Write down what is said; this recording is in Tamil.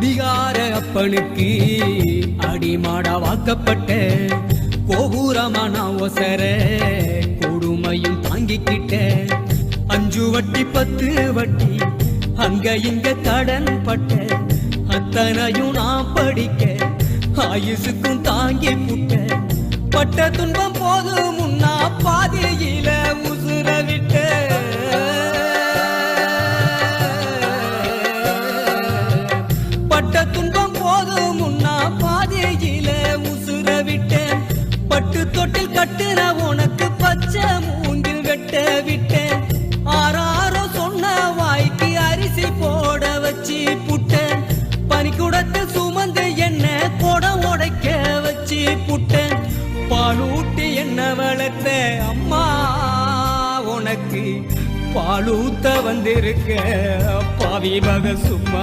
குடிகார அப்பனுக்கு அடிமாடா வாக்கப்பட்ட கோபுரமான ஒசர கொடுமையும் தாங்கிக்கிட்ட 5 வட்டி 10 வட்டி அங்க இங்க கடன் பட்ட அத்தனையும் நான் படிக்க ஆயுசுக்கும் தாங்கி புட்ட பட்ட துன்பம் போது முன்னா பாதியில உசுர விட்ட பட்ட துன்பம் போது முன்னா பாதியில உசுர விட்ட பட்டு தொட்டில் கட்டுற உனக்கு பச்சை மூங்கில் வெட்ட விட்டேன் ஆறாரோ சொன்ன வாய்க்கு அரிசி போட வச்சு புட்டேன் பனிக்குடத்தில் சுமந்து என்ன கொடம் உடைக்க வச்சு புட்டேன் பாலூட்டி என்ன வளர்த்த அம்மா உனக்கு பாலூத்த வந்திருக்க பாவி வக சும்மா